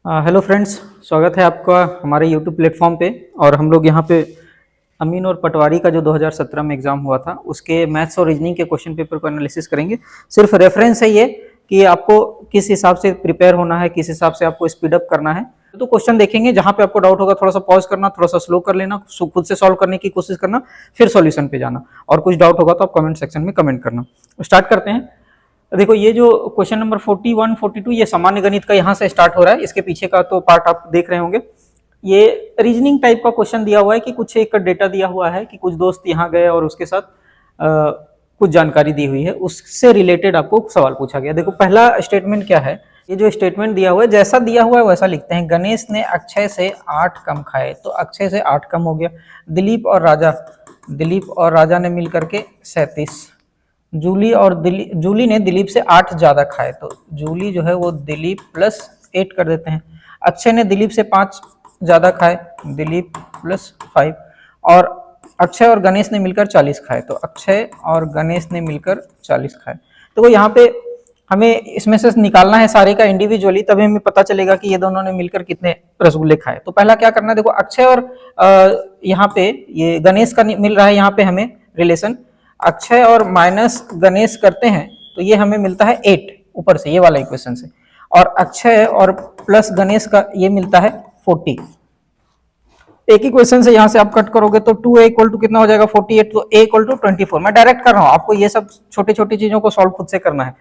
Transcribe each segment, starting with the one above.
Hello friends, स्वागत है आपका हमारे यूट्यूब प्लेटफॉर्म पे। और हम लोग यहाँ पे अमीन और पटवारी का जो 2017 में एग्ज़ाम हुआ था उसके मैथ्स और रीजनिंग के क्वेश्चन पेपर को एनालिसिस करेंगे। सिर्फ रेफरेंस है ये कि आपको किस हिसाब से प्रिपेयर होना है, किस हिसाब से आपको स्पीड अप करना है। तो क्वेश्चन देखेंगे, जहाँ पे आपको डाउट होगा थोड़ा सा पॉज करना, थोड़ा सा स्लो कर लेना, खुद से सॉल्व करने की कोशिश करना, फिर सॉल्यूशन पे जाना। और कुछ डाउट होगा तो आप कमेंट सेक्शन में कमेंट करना। स्टार्ट करते हैं। देखो, ये जो क्वेश्चन नंबर 41, 42 ये सामान्य गणित का यहाँ से स्टार्ट हो रहा है। इसके पीछे का तो पार्ट आप देख रहे होंगे। ये रीजनिंग टाइप का क्वेश्चन दिया हुआ है कि कुछ एक डेटा दिया हुआ है कि कुछ दोस्त यहाँ गए और उसके साथ कुछ जानकारी दी हुई है, उससे रिलेटेड आपको सवाल पूछा गया। देखो, पहला स्टेटमेंट क्या है। ये जो स्टेटमेंट दिया हुआ है, जैसा दिया हुआ है वैसा लिखते हैं। गणेश ने अक्षय से 8 कम खाए, तो अक्षय से 8 कम हो गया। दिलीप और राजा ने मिलकर के 37। जूली ने दिलीप से 8 ज्यादा खाए, तो जूली जो है वो दिलीप प्लस 8 कर देते हैं। अक्षय ने दिलीप से 5 ज्यादा खाए, दिलीप प्लस 5। और अक्षय और गणेश ने मिलकर 40 खाए, तो अक्षय और गणेश ने मिलकर 40 खाए। तो यहाँ पे हमें इसमें से निकालना है सारे का इंडिविजुअली, तभी हमें पता चलेगा कि ये दोनों ने मिलकर कितने रसगुल्ले खाए। तो पहला क्या करना है, देखो अक्षय और यहाँ पे ये गणेश का मिल रहा है। यहाँ पे हमें रिलेशन अक्षय और माइनस गणेश करते हैं तो ये हमें मिलता है 8 ऊपर से, ये वाला इक्वेशन से। और अक्षय और प्लस गणेश का ये मिलता है 40। एक ही क्वेश्चन से यहाँ से आप कट करोगे तो 2a इक्वल टू कितना हो जाएगा 48, तो a इक्वल टू 24। मैं डायरेक्ट कर रहा हूँ, आपको ये सब छोटी छोटी चीजों को सॉल्व खुद से करना है।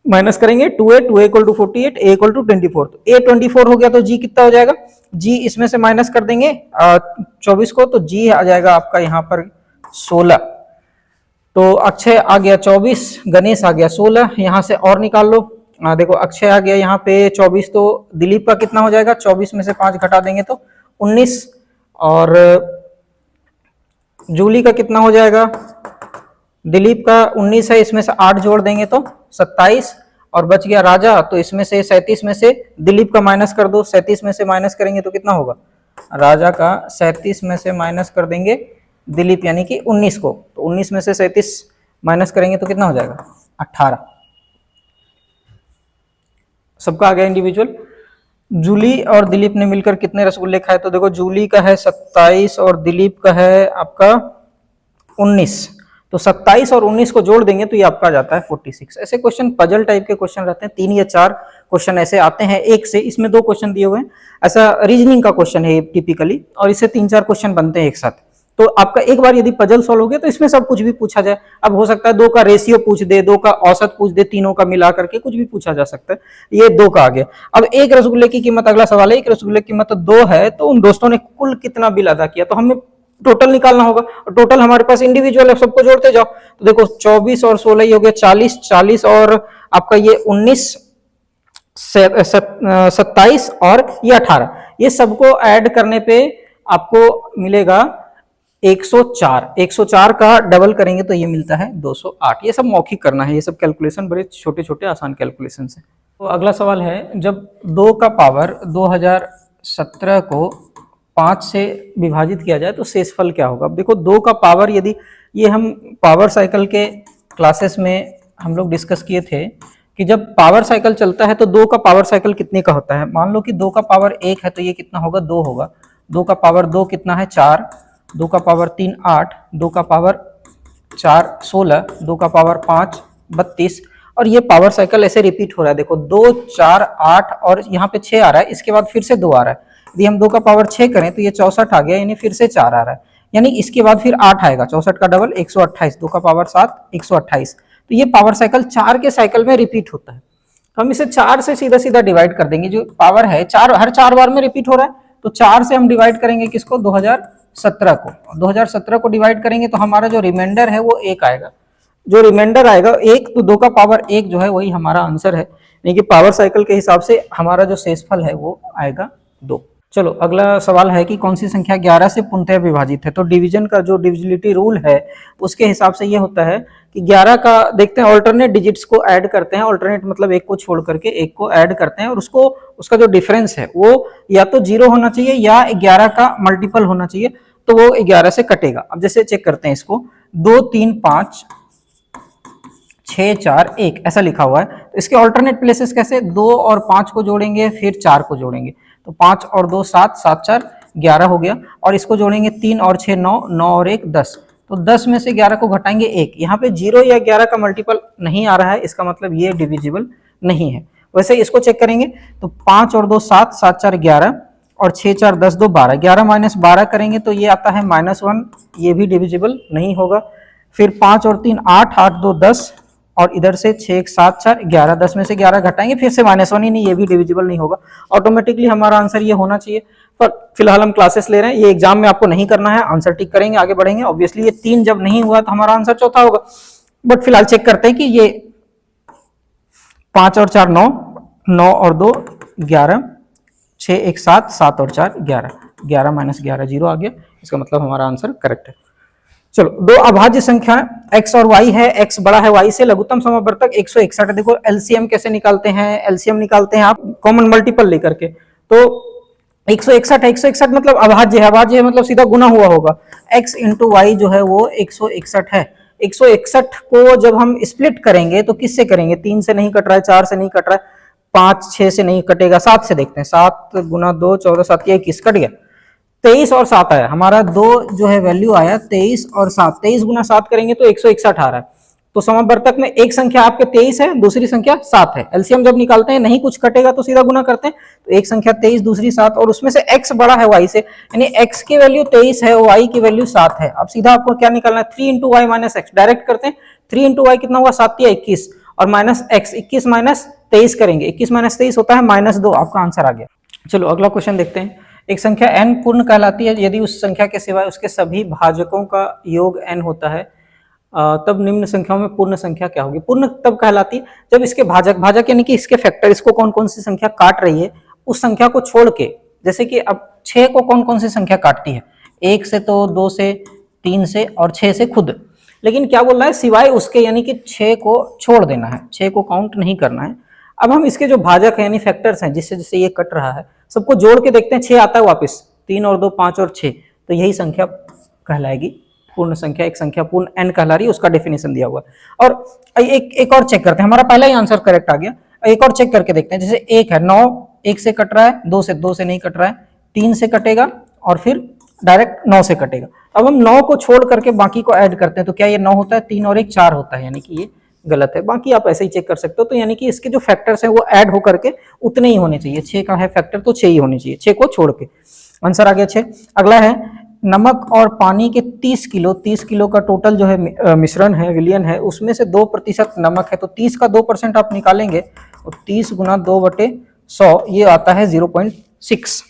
माइनस करेंगे 2a equal to 48, a equal to 24। तो a 24 हो गया तो g कितना हो जाएगा, g इसमें से माइनस कर देंगे 24 को, तो g आ जाएगा आपका यहाँ पर 16। तो अक्षय आ गया 24, गणेश आ गया 16। यहाँ से और निकाल लो। देखो अक्षय आ गया यहाँ पे 24, तो दिलीप का कितना हो जाएगा, 24 में से 5 घटा देंगे तो 19। और जूली का कितना हो जाएगा, दिलीप का 19 है, इसमें से 8 जोड़ देंगे तो 27। और बच गया राजा, तो इसमें से 37 में से दिलीप का माइनस कर दो। 37 में से माइनस करेंगे तो कितना होगा, राजा का 37 में से माइनस कर देंगे दिलीप यानी कि 19 को, तो 19 में से 37 माइनस करेंगे तो कितना हो जाएगा 18। सबका आ गया इंडिविजुअल। जूली और दिलीप ने मिलकर कितने रसगुल्ले खाए, तो देखो जूली का है 27 और दिलीप का है आपका 19, तो 27 और 19 को जोड़ देंगे तो ये आपका आ जाता है 46। ऐसे क्वेश्चन पजल टाइप के क्वेश्चन रहते हैं, 3 या 4 क्वेश्चन ऐसे आते हैं एक से। इसमें 2 क्वेश्चन दिए हुए हैं, ऐसा रीजनिंग का क्वेश्चन है टिपिकली, और इससे 3-4 क्वेश्चन बनते हैं एक साथ। तो आपका एक बार यदि पजल सॉल्व हो गया तो इसमें सब कुछ भी पूछा जाए। अब हो सकता है 2 का रेशियो पूछ दे, 2 का औसत पूछ दे, तीनों का मिला करके कुछ भी पूछा जा सकता है। ये 2 का आ गया। अब एक रसगुल्ले की कीमत, अगला सवाल है, एक रसगुल्ले की कीमत 2 है, तो उन दोस्तों ने कुल कितना बिल अदा किया, तो हमें टोटल निकालना होगा। टोटल हमारे पास इंडिविजुअल है, सबको जोड़ते जाओ। तो देखो 24 और 16 ही हो गया 40, 40 और आपका ये 19, 27 और ये 18, ये सबको ऐड करने पे आपको मिलेगा 104। 104 का डबल करेंगे तो ये मिलता है 208। ये सब मौखिक करना है, ये सब कैलकुलेशन बड़े छोटे छोटे आसान कैलकुलेशन है। तो अगला सवाल है, जब 2 का पावर 2017 को 5 से विभाजित किया जाए तो शेषफल क्या होगा। अब देखो 2 का पावर, यदि ये हम पावर साइकिल के क्लासेस में हम लोग डिस्कस किए थे कि जब पावर साइकिल चलता है तो 2 का पावर साइकिल कितने का होता है। मान लो कि 2 का पावर 1 है तो ये कितना होगा, 2 होगा। 2 का पावर 2 कितना है, 4। 2 का पावर 3 8, 2 का पावर 4 16, 2 का पावर 5 32। और ये पावर साइकिल ऐसे रिपीट हो रहा है। देखो 2 4 8 और यहाँ पे 6 आ रहा है, इसके बाद फिर से 2 आ रहा है। यदि हम 2 का पावर 6 करें तो ये 64 आ गया, यानी फिर से 4 आ रहा है, यानी इसके बाद फिर 8 आएगा। 64 का डबल 128, 2 का पावर 7 128। तो ये पावर साइकिल 4 के साइकिल में रिपीट होता है। हम इसे 4 से सीधा सीधा डिवाइड कर देंगे। जो पावर है 4 हर 4 बार में रिपीट हो रहा है, तो 4 से हम डिवाइड करेंगे किसको, 2017 को। 2017 को डिवाइड करेंगे तो हमारा जो रिमाइंडर है वो 1 आएगा। जो रिमाइंडर आएगा 1, तो 2 का पावर 1 जो है वही हमारा आंसर है, यानी कि पावर साइकिल के हिसाब से हमारा जो शेषफल है वो आएगा 2। चलो अगला सवाल है कि कौन सी संख्या 11 से पूर्णतः विभाजित है। तो डिवीजन का जो डिविजिबिलिटी रूल है उसके हिसाब से ये होता है कि 11 का देखते हैं, ऑल्टरनेट डिजिट्स को ऐड करते हैं। ऑल्टरनेट मतलब एक को छोड़ करके एक को ऐड करते हैं, और उसको उसका जो डिफरेंस है वो या तो 0 होना चाहिए या 11 का मल्टीपल होना चाहिए, तो वो 11 से कटेगा। अब जैसे चेक करते हैं इसको, 2 3 5 6 4 1 ऐसा लिखा हुआ है, तो इसके ऑल्टरनेट प्लेसेस कैसे, 2 और 5 को जोड़ेंगे फिर 4 को जोड़ेंगे, तो 5 और 2 7, 7 4 11 हो गया, और इसको जोड़ेंगे 3 और 6 9, 9 और 1 10, तो 10 में से 11 को घटाएंगे 1, यहाँ पे 0 या 11 का मल्टीपल नहीं आ रहा है, इसका मतलब ये डिविजिबल नहीं है। वैसे इसको चेक करेंगे तो 5 और 2 7, 7 4 11 और 6 4 10 2 12, 11 माइनस 12 करेंगे तो ये आता है -1, ये भी डिविजिबल नहीं होगा। फिर 5 और 3 8, 8 2 10 और इधर से 6 1 7 4 11, 10 में से 11 घटाएंगे फिर से -1 ही नहीं, ये भी डिविजिबल नहीं होगा। ऑटोमेटिकली हमारा आंसर ये होना चाहिए। पर फिलहाल हम क्लासेस ले रहे हैं, ये एग्जाम में आपको नहीं करना है, आंसर टिक करेंगे आगे बढ़ेंगे। ऑब्वियसली ये 3 जब नहीं हुआ तो हमारा आंसर चौथा होगा, बट फिलहाल चेक करते हैं कि ये 5 और 4 9, 9 और 2 11, 6 1 7, 7 और 4 11, 11 माइनस 11 0 आ गया, इसका मतलब हमारा आंसर करेक्ट है। चलो, दो अभाज्य संख्या x और y है, x बड़ा है y से, लघुत्तम समवर्तक 161 है। देखो एलसीएम कैसे निकालते हैं, एलसीएम निकालते हैं आप कॉमन मल्टीपल लेकर के, तो 161 है, 161 मतलब अभाज्य है, अभाज्य है मतलब सीधा गुना हुआ होगा, x इंटू वाई जो है वो 161 है। 161 को जब हम स्प्लिट करेंगे तो किससे करेंगे, 3 से नहीं कट रहा है, 4 से नहीं कट रहा है, 5 6 से नहीं कटेगा, 7 से देखते हैं, 7 गुना 2 14, 7 के 21 कट गया, 23 और 7 आया, हमारा 2 जो है वैल्यू आया 23 और 7, 23 गुना 7 करेंगे तो 161 आ रहा है। तो समवर्तक में एक संख्या आपके 23 है, दूसरी संख्या 7 है, एलसीएम जब निकालते हैं नहीं कुछ कटेगा तो सीधा गुना करते हैं, तो एक संख्या 23 दूसरी 7 और उसमें से x बड़ा है y से, यानी x की वैल्यू 23 है, y की वैल्यू 7 है। अब सीधा आपको क्या निकालना है, 3 into y minus x, direct करते हैं, 3 इंटू वाई कितना हुआ, 7 या 21 और माइनस एक्स, 21 माइनस 23 करेंगे, 21 माइनस 23 होता है -2, आपका आंसर आ गया। चलो अगला क्वेश्चन देखते हैं। एक संख्या n पूर्ण कहलाती है यदि उस संख्या के सिवाय उसके सभी भाजकों का योग n होता है, तब निम्न संख्याओं में पूर्ण संख्या क्या होगी। पूर्ण तब कहलाती है जब इसके भाजक, भाजक यानी कि इसके फैक्टर, इसको कौन कौन सी संख्या काट रही है उस संख्या को छोड़ के, जैसे कि अब 6 को कौन कौन सी संख्या काटती है, 1 से तो 2 से 3 से और 6 से खुद, लेकिन क्या बोल रहा है सिवाय उसके, यानी कि 6 को छोड़ देना है, 6 को काउंट नहीं करना है। अब हम इसके जो भाजक है यानी फैक्टर्स हैं जिससे जिससे ये कट रहा है सबको जोड़ के देखते हैं, 6 आता है वापस, 3 और 2 5 और 6, तो यही संख्या कहलाएगी पूर्ण संख्या, एक संख्या पूर्ण n कहला रही है, उसका डेफिनेशन दिया हुआ है। और एक और चेक करते हैं, हमारा पहला ही आंसर करेक्ट आ गया, एक और चेक करके देखते हैं, जैसे 1 है, 9 1 से कट रहा है, 2 से नहीं कट रहा है, 3 से कटेगा और फिर डायरेक्ट 9 से कटेगा। अब हम 9 को छोड़ करके बाकी को ऐड करते हैं, तो क्या ये 9 होता है, 3 और 1 4 होता है, यानी कि ये गलत है। बाकी आप ऐसे ही चेक कर सकते हो, तो यानी कि इसके जो फैक्टर्स हैं वो ऐड होकर के उतने ही होने चाहिए, 6 का है फैक्टर तो 6 ही होने चाहिए, 6 को छोड़ के। आंसर आ गया 6। अगला है नमक और पानी के 30 किलो का टोटल जो है मिश्रण है, विलियन है, उसमें से 2% नमक है, तो 30 का 2% आप निकालेंगे तो 30 गुना 2/100 ये आता है 0.6।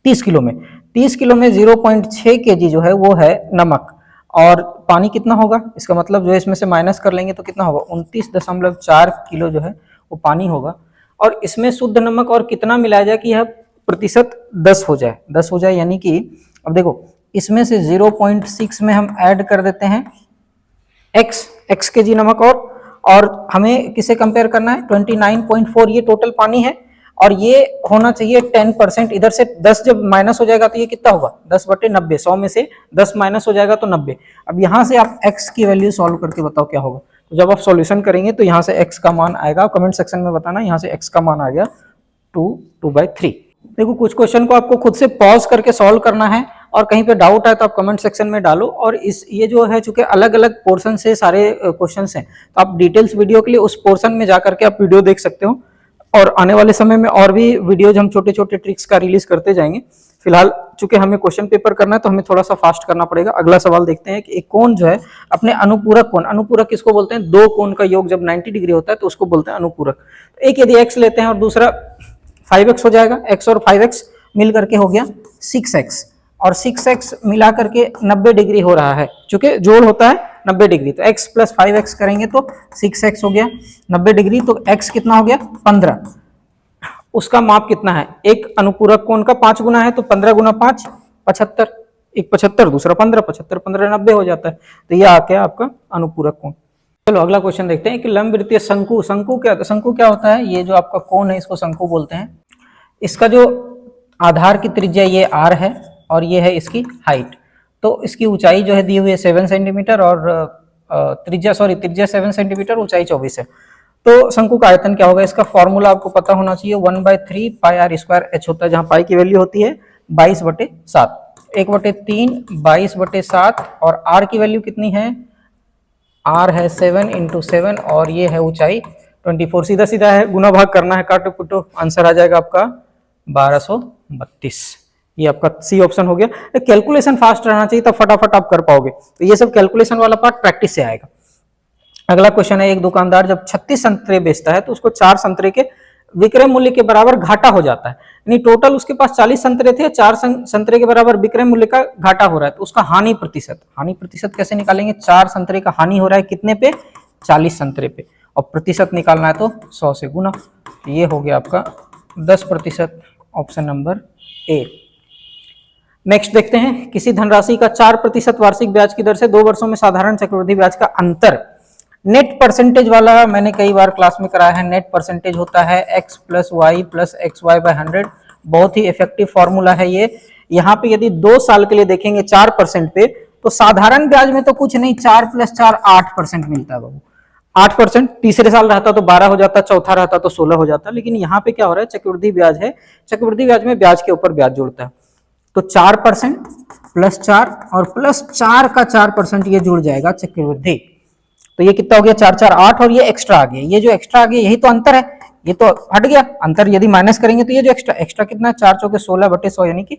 30 किलो में 0.6 kg जो है वो है नमक, और पानी कितना होगा, इसका मतलब जो है इसमें से माइनस कर लेंगे तो कितना होगा, 29.4 किलो जो है वो पानी होगा। और इसमें शुद्ध नमक और कितना मिलाया जाए कि यह प्रतिशत 10 हो जाए, 10 हो जाए, यानी कि अब देखो इसमें से 0.6 में हम ऐड कर देते हैं x kg नमक, और हमें किसे कंपेयर करना है, 29.4 ये टोटल पानी है, और ये होना चाहिए 10%, इधर से 10 जब माइनस हो जाएगा तो ये कितना होगा, 10/90, 100 में से 10 माइनस हो जाएगा तो 90। अब यहाँ से आप x की वैल्यू सॉल्व करके बताओ क्या होगा, तो जब आप सॉल्यूशन करेंगे तो यहाँ से x का मान आएगा, कमेंट सेक्शन में बताना, यहाँ से x का मान आ गया 2/3। देखो कुछ क्वेश्चन को आपको खुद से पॉज करके सॉल्व करना है, और कहीं पे डाउट है तो आप कमेंट सेक्शन में डालो। और ये जो है चूंकि अलग अलग पोर्शन से सारे क्वेश्चंस हैं, तो आप डिटेल्स वीडियो के लिए उस पोर्शन में जाकर के आप वीडियो देख सकते हो, और आने वाले समय में और भी वीडियोज हम छोटे छोटे ट्रिक्स का रिलीज करते जाएंगे। फिलहाल चूंकि हमें क्वेश्चन पेपर करना है तो हमें थोड़ा सा फास्ट करना पड़ेगा। अगला सवाल देखते हैं कि एक कोण जो है अपने अनुपूरक कोण, अनुपूरक किसको बोलते हैं, दो कोण का योग जब 90 डिग्री होता है तो उसको बोलते हैं अनुपूरक। तो एक यदि x लेते हैं और दूसरा 5x हो जाएगा, x और 5x मिल करके हो गया 6x, और 6x मिला करके 90 डिग्री हो रहा है, चूंकि जोड़ होता है 90 डिग्री, तो x + 5x करेंगे तो 6x हो गया 90 डिग्री, तो x कितना हो गया 15। उसका माप कितना है, एक अनुपूरक कोण का 5 गुना है, तो 15 गुना 5 75, एक 75 दूसरा 15, 75 15 90 हो जाता है, तो यह आ गया आपका अनुपूरक कोण। चलो अगला क्वेश्चन देखते हैं कि लंबवृत्तीय शंकु, शंकु क्या होता है, ये जो आपका कोण है इसको शंकु बोलते हैं। इसका जो आधार की त्रिज्या ये r है और ये है इसकी हाइट, तो इसकी ऊंचाई जो है दी हुई है 7 सेंटीमीटर और त्रिज्या 7 सेंटीमीटर, ऊंचाई 24 है। तो शंकु का आयतन क्या होगा, इसका फॉर्मूला आपको पता होना चाहिए, 1/3 पाई आर स्क्वायर एच होता है, जहां पाई की वैल्यू होती है 22/7, 1/3 22/7, और आर की वैल्यू कितनी है, आर है 7 × 7 और ये है ऊंचाई 24, सीधा सीधा है, गुना भाग करना है, काटो कुटो, आंसर आ जाएगा आपका 1232। ये आपका सी ऑप्शन हो गया। कैलकुलेशन फास्ट रहना चाहिए तब फटाफट आप कर पाओगे, तो ये सब कैलकुलेशन वाला पार्ट प्रैक्टिस से आएगा। अगला क्वेश्चन है, एक दुकानदार जब 36 संतरे बेचता है तो उसको 4 संतरे के विक्रय मूल्य के बराबर घाटा हो जाता है, यानी टोटल उसके पास 40 संतरे थे, 4 संतरे के बराबर विक्रय मूल्य का घाटा हो रहा है, तो उसका हानि प्रतिशत कैसे निकालेंगे, 4 संतरे का हानि हो रहा है कितने पे, 40 संतरे पे, और प्रतिशत निकालना है तो 100 से गुना, ये हो गया आपका 10%, ऑप्शन नंबर ए। नेक्स्ट देखते हैं, किसी धनराशि का 4% वार्षिक ब्याज की दर से 2 वर्षों में साधारण चक्रवृद्धि ब्याज का अंतर, नेट परसेंटेज वाला मैंने कई बार क्लास में कराया है, नेट परसेंटेज होता है x + y + xy/100, बहुत ही इफेक्टिव फॉर्मूला है ये। यहाँ पे यदि 2 साल के लिए देखेंगे 4% पे, तो साधारण ब्याज में तो कुछ नहीं, 4 + 4 8% मिलता है बाबू, 8%, तीसरे साल रहता तो 12 हो जाता, चौथा रहता तो 16 हो जाता, लेकिन यहाँ पे क्या हो रहा है, चक्रवृद्धि ब्याज है, चक्रवृद्धि ब्याज में ब्याज के ऊपर ब्याज जोड़ता है, तो 4% + 4 और +4 का 4% ये जुड़ जाएगा चक्रवृद्धि, तो ये कितना हो गया, 4 4 8, और ये एक्स्ट्रा आ गया, ये जो एक्स्ट्रा आ गया यही तो अंतर है, ये तो हट गया अंतर, यदि माइनस करेंगे तो ये जो एक्स्ट्रा कितना है, 4 चौके 16/100 यानी कि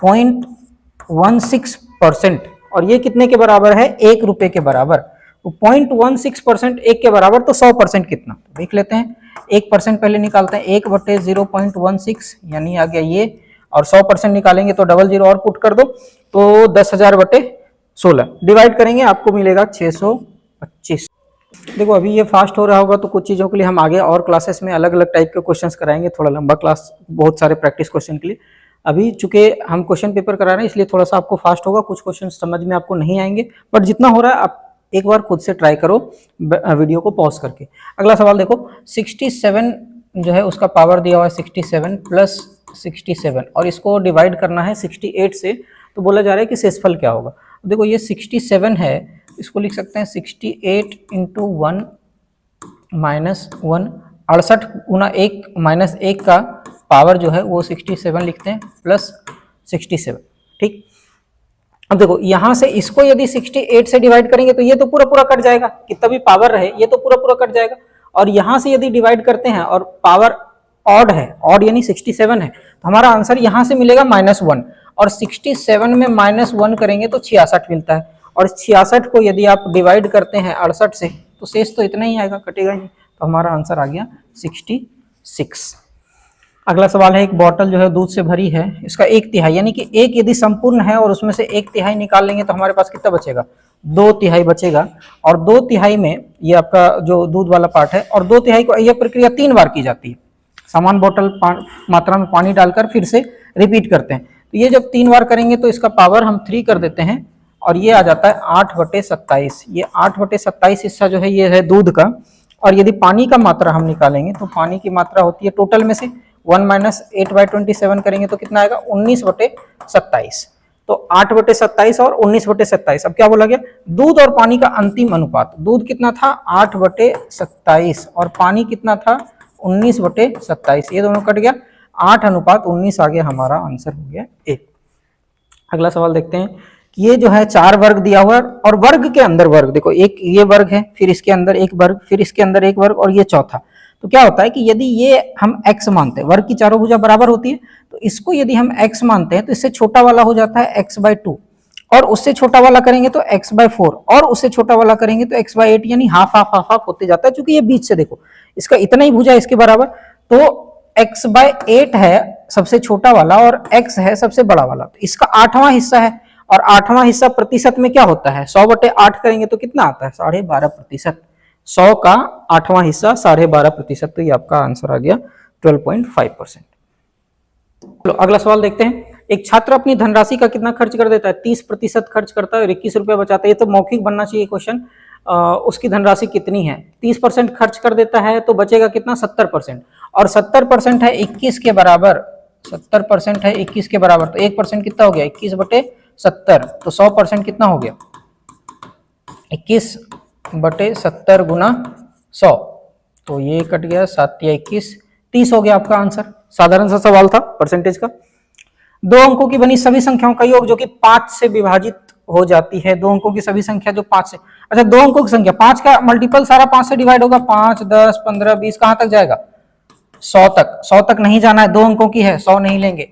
0.16%, और ये कितने के बराबर है, 1 रुपए के बराबर, तो 0.16% 1 के बराबर, तो 100% कितना, देख लेते हैं, 1% पहले निकालते हैं, 1/0.16 यानी आ गया ये, और 100% निकालेंगे तो 00 और पुट कर दो, तो 10,000/16 डिवाइड करेंगे, आपको मिलेगा 625। देखो अभी ये फास्ट हो रहा होगा, तो कुछ चीज़ों के लिए हम आगे और क्लासेस में अलग अलग टाइप के क्वेश्चंस कराएंगे, थोड़ा लंबा क्लास, बहुत सारे प्रैक्टिस क्वेश्चन के लिए। अभी चूंकि हम क्वेश्चन पेपर करा रहे हैं इसलिए थोड़ा सा आपको फास्ट होगा, कुछ क्वेश्चन समझ में आपको नहीं आएंगे, बट जितना हो रहा है आप एक बार खुद से ट्राई करो वीडियो को पॉज करके। अगला सवाल देखो, 67 जो है उसका पावर दिया हुआ है 67 + 67, और इसको डिवाइड करना है 68 से, तो बोला जा रहा है कि शेषफल क्या होगा। देखो ये 67 है, इसको लिख सकते हैं 68 × 1 - 1, 68 × 1 - 1 का पावर जो है वो 67 लिखते हैं, +67, ठीक। अब देखो यहाँ से इसको यदि 68 से डिवाइड करेंगे तो ये तो पूरा पूरा कट जाएगा, कितना भी पावर रहे ये तो पूरा पूरा कट जाएगा, और यहाँ से यदि डिवाइड करते हैं और पावर ऑड है, ऑड यानी 67 है, तो हमारा आंसर यहाँ से मिलेगा -1, और 67 में -1 करेंगे तो 66 मिलता है, और 66 को यदि आप डिवाइड करते हैं 68 से तो शेष तो इतना ही आएगा, कटेगा ही, तो हमारा आंसर आ गया 66। अगला सवाल है, एक बोतल जो है दूध से भरी है, इसका 1/3 यानी कि एक यदि संपूर्ण है और उसमें से 1/3 निकाल लेंगे तो हमारे पास कितना बचेगा, 2/3 बचेगा, और 2/3 में ये आपका जो दूध वाला पार्ट है, और 2/3 को यह प्रक्रिया 3 बार की जाती है, समान बोतल मात्रा में पानी डालकर फिर से रिपीट करते हैं, तो ये जब 3 बार करेंगे तो इसका पावर हम 3 कर देते हैं, और ये आ जाता है 8/27, ये 8/27 हिस्सा जो है ये है दूध का, और यदि पानी का मात्रा हम निकालेंगे तो पानी की मात्रा होती है टोटल में से 1 - 8/27 करेंगे तो कितना आएगा, 19/27, तो 8/27 और 19/27, अब क्या बोला गया, दूध और पानी का अंतिम अनुपात, दूध कितना था 8/27 और पानी कितना था 19/27, ये दोनों कट गया, 8:19 आ गया, हमारा आंसर हो गया ए। अगला सवाल देखते हैं, ये जो है 4 वर्ग दिया हुआ है, और वर्ग के अंदर वर्ग, देखो एक ये वर्ग है, फिर इसके अंदर एक वर्ग, फिर इसके अंदर एक वर्ग, और ये चौथा, तो क्या होता है कि यदि ये हम x मानते हैं, वर्ग की चारों भुजा बराबर होती है, तो इसको यदि हम x मानते हैं तो इससे छोटा वाला हो जाता है x/2, और उससे छोटा वाला करेंगे तो x/4, और उससे छोटा वाला करेंगे तो x/8, यानी हाफ हाफ हाफ हाफ होते जाता है, क्योंकि ये बीच से देखो इसका इतना ही भुजा इसके बराबर, तो x/8 है सबसे छोटा वाला और x है सबसे बड़ा वाला, तो इसका 8वां हिस्सा है, और 8वां हिस्सा प्रतिशत में क्या होता है, 100/8 करेंगे तो कितना आता है, 12.5%, 100 का 8वां हिस्सा 12.5%, तो ये आपका आंसर आ गया 12.5%। चलो अगला सवाल देखते हैं, एक छात्र अपनी धनराशि का कितना खर्च कर देता है, 30% खर्च करता है और 21 रुपये बचाता है, ये तो मौखिक बनना चाहिए क्वेश्चन, उसकी धनराशि कितनी है, 30% खर्च कर देता है तो बचेगा कितना, 70%, और 70% है 21 के बराबर, 70% है 21 के बराबर, तो 1% कितना हो गया, 21/70, तो 100% कितना हो गया, 21/70 × 100, तो ये कट गया, 7 या 21, 30 हो गया आपका आंसर। साधारण सा सवाल था परसेंटेज का। 2 अंकों की बनी सभी संख्याओं का योग जो कि 5 से विभाजित हो जाती है। 2 अंकों की सभी संख्या जो 5 से, अच्छा 2 अंकों की संख्या 5 का मल्टीपल सारा 5 से डिवाइड होगा, 5, 10, 15, 20, कहां तक जाएगा? 100 तक। 100 तक नहीं जाना है, 2 अंकों की है, 100 नहीं लेंगे।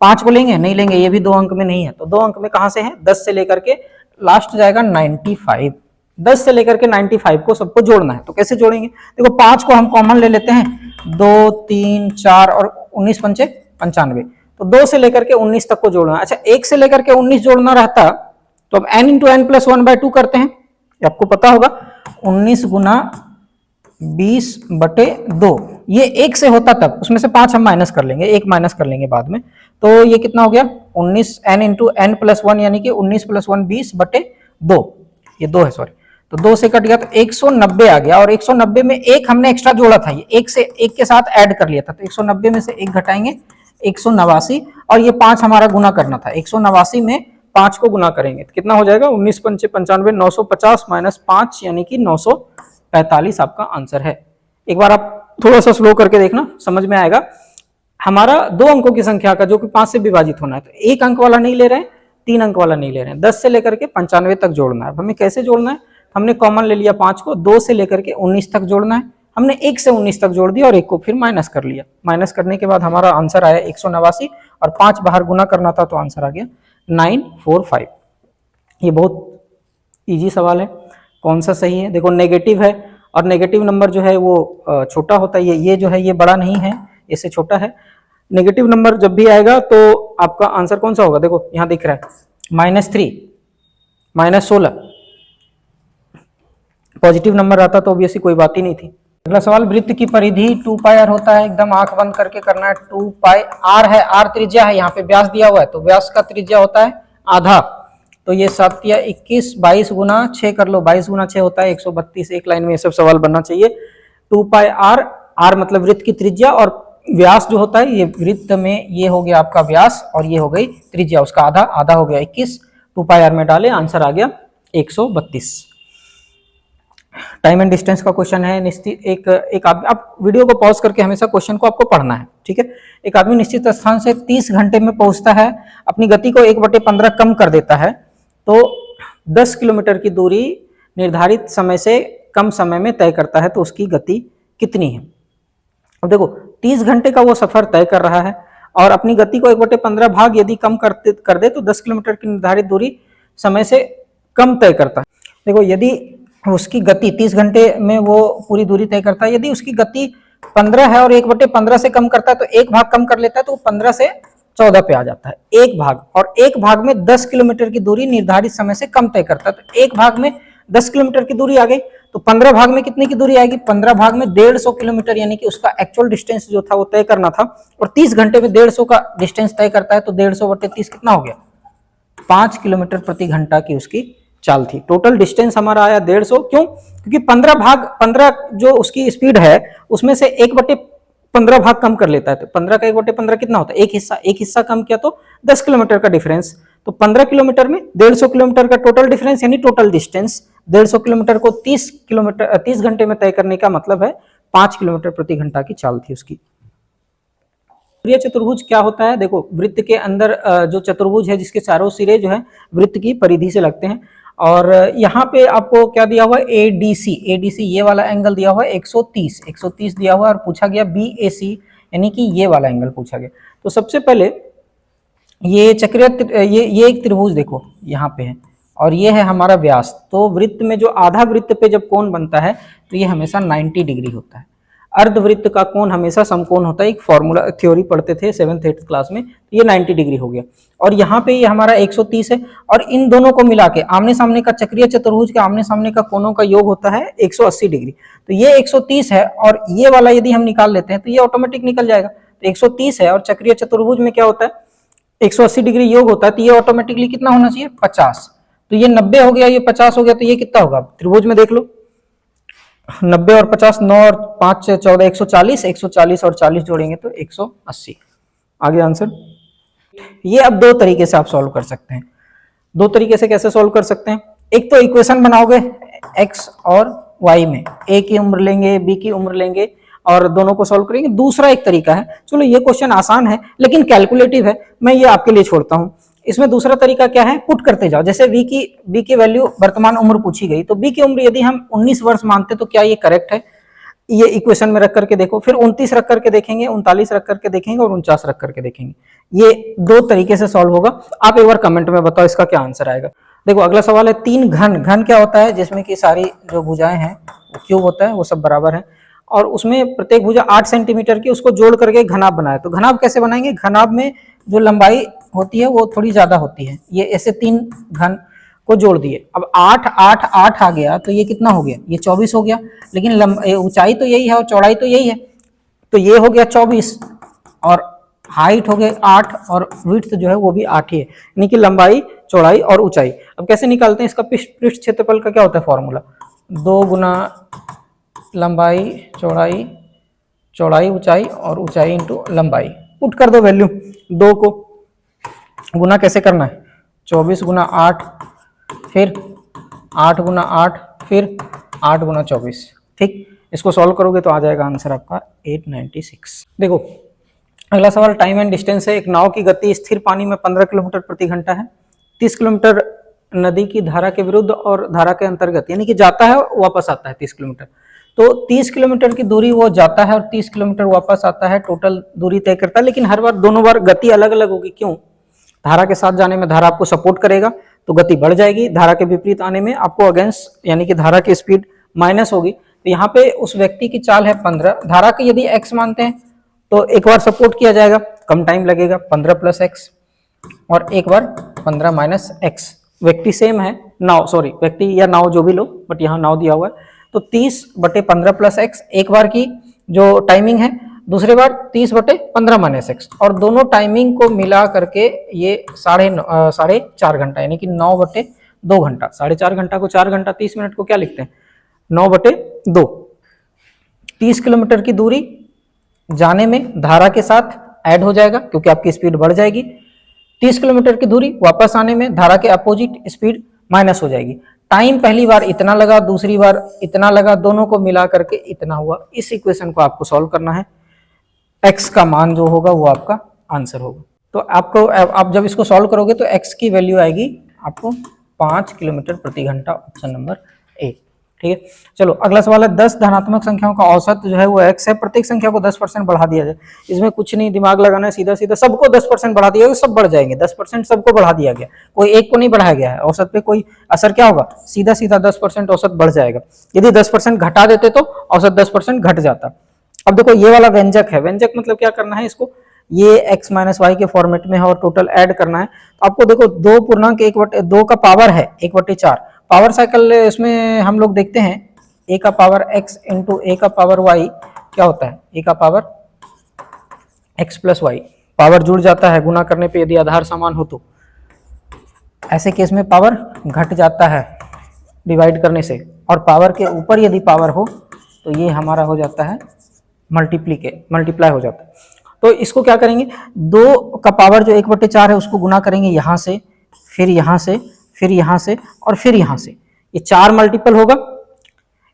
5 को लेंगे? नहीं लेंगे, ये भी 2 अंक में नहीं है। तो 2 अंक में कहां से है? 10 से लेकर के लास्ट जाएगा 95। 10 से लेकर के 95 को सबको जोड़ना है। तो कैसे जोड़ेंगे? देखो 5 को हम कॉमन ले लेते हैं, 2, 3, 4 और 19 पंचे 95। तो 2 से लेकर के 19 तक को जोड़ना है। अच्छा 1 से लेकर के 19 जोड़ना रहता तो अब n इंटू एन प्लस 1/2 करते हैं, ये आपको पता होगा। 19 गुना 20/2, ये 1 से होता तब, उसमें से 5 हम माइनस कर लेंगे, 1 माइनस कर लेंगे बाद में। तो ये कितना हो गया? 19 n इंटू एन प्लस 1 यानी कि 19 + 1 20/2, ये 2 है सॉरी। तो 2 से कट गया तो 190 आ गया, और 190 में 1 हमने एक्स्ट्रा जोड़ा था, ये 1 से 1 के साथ ऐड कर लिया था। तो 190 में से 1 घटाएंगे, 189, और ये 5 हमारा गुना करना था। 189 में 5 को गुना करेंगे तो कितना हो जाएगा? 19 पंचे 95, 950 माइनस 5 यानी कि 945 आपका आंसर है। एक बार आप थोड़ा सा स्लो करके देखना, समझ में आएगा। हमारा 2 अंकों की संख्या का जो कि 5 से विभाजित होना है, तो 1 अंक वाला नहीं ले रहे हैं, 3 अंक वाला नहीं ले रहे हैं, 10 से लेकर के 95 तक जोड़ना है। हमें कैसे जोड़ना है? हमने कॉमन ले लिया 5 को, 2 से लेकर के 19 तक जोड़ना है। हमने 1 से 19 तक जोड़ दिया और 1 को फिर माइनस कर लिया। माइनस करने के बाद हमारा आंसर आया 189, और 5 बाहर गुना करना था तो आंसर आ गया 945। ये बहुत इजी सवाल है। कौन सा सही है? देखो नेगेटिव है, और नेगेटिव नंबर जो है वो छोटा होता है, ये जो है ये बड़ा नहीं है, इससे छोटा है। नेगेटिव नंबर जब भी आएगा तो आपका आंसर कौन सा होगा? देखो यहाँ दिख रहा है -3, -16। पॉजिटिव नंबर आता तो ऑब्वियसली कोई बात ही नहीं थी। अगला सवाल, वृत्त की परिधि 2πr होता है, एकदम आंख बंद करके करना है। 2πr है, r त्रिज्या है, यहाँ पे व्यास दिया हुआ है, तो व्यास का त्रिज्या होता है आधा। तो ये 7 या 21, 22 गुना 6 कर लो, 22 गुना 6 होता है 132। एक लाइन में ये सब सवाल बनना चाहिए। 2πr, r मतलब वृत्त की त्रिज्या, और व्यास जो होता है ये वृत्त में ये हो गया आपका व्यास, और ये हो गई त्रिज्या, उसका आधा, आधा हो गया 21। 2πr में डाले, आंसर आ गया 132। टाइम एंड डिस्टेंस का क्वेश्चन है। निश्चित एक आप वीडियो को पॉज करके हमेशा क्वेश्चन को आपको पढ़ना है, ठीक है। एक आदमी निश्चित स्थान से 30 घंटे में पहुंचता है, अपनी गति को 1/15 कम कर देता है, तो 10 किलोमीटर की दूरी निर्धारित समय से कम समय में तय करता है, तो उसकी गति कितनी है? अब देखो 30 घंटे का वो सफर तय कर रहा है, और अपनी गति को 1/15 भाग यदि कम कर दे तो 10 किलोमीटर की निर्धारित दूरी समय से कम तय करता है। देखो यदि उसकी गति 30 घंटे में वो पूरी दूरी तय करता है, यदि उसकी गति 15 है और 1/15 से कम करता है, तो 1 भाग कम कर लेता है, तो 15 से 14 पे आ जाता है, 1 भाग। और 1 भाग में 10 किलोमीटर की दूरी निर्धारित समय से कम तय करता है, तो 1 भाग में 10 किलोमीटर की दूरी आ गई, तो 15 भाग में कितने की दूरी आएगी? 15 भाग में 150 किलोमीटर, यानी कि उसका एक्चुअल डिस्टेंस जो था वो तय करना था, और 30 घंटे में 150 का डिस्टेंस तय करता है, तो 150/30 कितना हो गया? 5 किलोमीटर प्रति घंटा की उसकी चाल थी। टोटल डिस्टेंस हमारा आया 150। क्यों? क्योंकि 15 जो उसकी स्पीड है उसमें से 1/15 भाग कम कर लेता है, तो 15 का 1/15 कितना होता है? एक हिस्सा कम किया तो 10 किलोमीटर का डिफरेंस। तो 15 किलोमीटर में 150 किलोमीटर का टोटल डिफरेंस, यानी टोटल डिस्टेंस 150 किलोमीटर को 30 घंटे में तय करने का मतलब है 5 किलोमीटर प्रति घंटा की चाल थी उसकी। सूर्य चतुर्भुज क्या होता है? देखो वृत्त के अंदर जो चतुर्भुज है जिसके चारों सिरे जो है वृत्त की परिधि से लगते हैं, और यहाँ पे आपको क्या दिया हुआ है? एडीसी ये वाला एंगल दिया हुआ है 130 दिया हुआ है, और पूछा गया बीएसी यानी कि ये वाला एंगल पूछा गया। तो सबसे पहले ये चक्रीय ये एक त्रिभुज देखो यहाँ पे है, और ये है हमारा व्यास। तो वृत्त में जो आधा वृत्त पे जब कोण बनता है तो ये हमेशा 90 डिग्री होता है। अर्धवृत्त का कोण हमेशा समकोण होता है, एक फॉर्मूला थ्योरी पढ़ते थे 7th 8th क्लास में, ये 90 डिग्री हो गया। और यहाँ पे ये हमारा 130 है, और इन दोनों को मिला के आमने सामने का चक्रीय चतुर्भुज के आमने सामने का कोणों का योग होता है 180 डिग्री। तो ये 130 है, और ये वाला यदि हम निकाल लेते हैं तो ये ऑटोमेटिक निकल जाएगा। तो 130 है, और चक्रीय चतुर्भुज में क्या होता है? 180 डिग्री योग होता है, तो ये ऑटोमेटिकली कितना होना चाहिए? 50। तो ये 90 हो गया, ये 50 हो गया, तो ये कितना होगा? त्रिभुज में देख लो, 90 और 50, 9 और 5 से 14, 140 और 40 जोड़ेंगे तो 180। आगे आंसर। ये अब 2 तरीके से आप सॉल्व कर सकते हैं। 2 तरीके से कैसे सॉल्व कर सकते हैं? एक तो इक्वेशन बनाओगे x और y में, a की उम्र लेंगे, b की उम्र लेंगे और दोनों को सॉल्व करेंगे। दूसरा एक तरीका है, चलो ये क्वेश्चन आसान है लेकिन कैलकुलेटिव है, मैं ये आपके लिए छोड़ता हूं। इसमें दूसरा तरीका क्या है, पुट करते जाओ। जैसे b की वैल्यू वर्तमान उम्र पूछी गई, तो b की उम्र यदि हम 19 वर्ष मानते तो क्या ये करेक्ट है, ये इक्वेशन में रख करके देखो, फिर 29 रख करके देखेंगे, 39 रख करके देखेंगे और 49 रख करके देखेंगे। ये दो तरीके से सॉल्व होगा। आप एक बार कमेंट में बताओ इसका क्या आंसर आएगा। देखो अगला सवाल है, तीन घन। घन क्या होता है, जिसमें कि सारी जो भुजाएं हैं क्यूब होता है, वो सब बराबर है और उसमें प्रत्येक भुजा 8 सेंटीमीटर की, उसको जोड़ करके घनाभ बनाए। तो घनाभ कैसे बनाएंगे, घनाभ में जो लंबाई होती है वो थोड़ी ज्यादा होती है। ये ऐसे तीन घन को जोड़ दिए, अब 8 8 8 आ गया तो ये कितना हो गया, ये 24 हो गया। लेकिन ऊंचाई तो यही है और चौड़ाई तो यही है, तो ये हो गया 24 और हाइट हो गया 8 और विड्थ जो है वो भी 8 ही है, यानी कि लंबाई, चौड़ाई और ऊंचाई। अब कैसे निकालते हैं इसका पृष्ठ क्षेत्रफल का क्या होता है फॉर्मूला, 2 गुना लंबाई चौड़ाई, चौड़ाई ऊंचाई और ऊंचाई इंटू लंबाई। पुट कर दो वैल्यू, 2 को गुना कैसे करना है, 24 गुना 8, फिर 8 गुना 8, फिर 8 गुना 24। ठीक, इसको सॉल्व करोगे तो आ जाएगा आंसर आपका 896। देखो अगला सवाल टाइम एंड डिस्टेंस है। एक नाव की गति स्थिर पानी में 15 किलोमीटर प्रति घंटा है। 30 किलोमीटर नदी की धारा के विरुद्ध और धारा के अंतर्गत, यानी कि जाता है वापस आता है 30 किलोमीटर। तो 30 किलोमीटर की दूरी वो जाता है और 30 किलोमीटर वापस आता है, टोटल दूरी तय करता है। लेकिन हर बार दोनों बार गति अलग अलग होगी, क्यों, धारा के साथ जाने में धारा आपको सपोर्ट करेगा तो गति बढ़ जाएगी, धारा के विपरीत आने में आपको अगेंस्ट यानी कि धारा की स्पीड माइनस होगी। तो यहाँ पे उस व्यक्ति की चाल है 15, धारा की यदि x मानते हैं तो एक बार सपोर्ट किया जाएगा, कम टाइम लगेगा, 15 प्लस x, और एक बार 15 माइनस x। व्यक्ति सेम है, नाव, सॉरी व्यक्ति या नाव जो भी लो, बट यहाँ नाव दिया हुआ है। तो 30/15 प्लस x एक बार की जो टाइमिंग है, दूसरी बार 30/15 माइनस x, और दोनों टाइमिंग को मिला करके ये 4.5 घंटा, यानी कि 9/2 घंटा। 4.5 घंटा को 4 घंटा 30 मिनट को क्या लिखते हैं, 9/2। 30 किलोमीटर की दूरी जाने में धारा के साथ ऐड हो जाएगा क्योंकि आपकी स्पीड बढ़ जाएगी। 30 किलोमीटर की दूरी वापस आने में धारा के अपोजिट स्पीड माइनस हो जाएगी। टाइम पहली बार इतना लगा, दूसरी बार इतना लगा, दोनों को मिला करके इतना हुआ। इस इक्वेशन को आपको सॉल्व करना है, x का मान जो होगा वो आपका आंसर होगा। तो आपको, आप जब इसको सॉल्व करोगे तो x की वैल्यू आएगी आपको 5 किलोमीटर प्रति घंटा, ऑप्शन नंबर ए। ठीक है, चलो अगला सवाल है, 10 धनात्मक संख्याओं का औसत जो है वो x है, प्रत्येक संख्या को 10% बढ़ा दिया जाए। इसमें कुछ नहीं दिमाग लगाना है, सीधा सीधा सबको 10% बढ़ा दिया गया, सब बढ़ जाएंगे। 10% सबको बढ़ा दिया गया, कोई एक को नहीं बढ़ाया गया है। औसत पे कोई असर क्या होगा, सीधा सीधा 10% औसत बढ़ जाएगा। यदि 10% घटा देते तो औसत 10% घट जाता। अब देखो ये वाला व्यंजक है, व्यंजक मतलब क्या करना है, इसको ये x माइनस वाई के फॉर्मेट में है और टोटल ऐड करना है। तो आपको देखो 2 का पावर है 1/4, पावर साइकिल इसमें हम लोग देखते हैं a का पावर x इंटू a का पावर y क्या होता है, a का power x plus y, power जुड़ जाता है गुना करने पे यदि आधार समान हो तो। ऐसे केस में पावर घट जाता है डिवाइड करने से, और पावर के ऊपर यदि पावर हो तो ये हमारा हो जाता है मल्टीप्लाई हो जाता है। तो इसको क्या करेंगे, 2 का पावर जो 1/4 है उसको गुना करेंगे यहाँ से, फिर यहाँ से, फिर यहाँ से और फिर यहाँ से, ये 4 मल्टीपल होगा।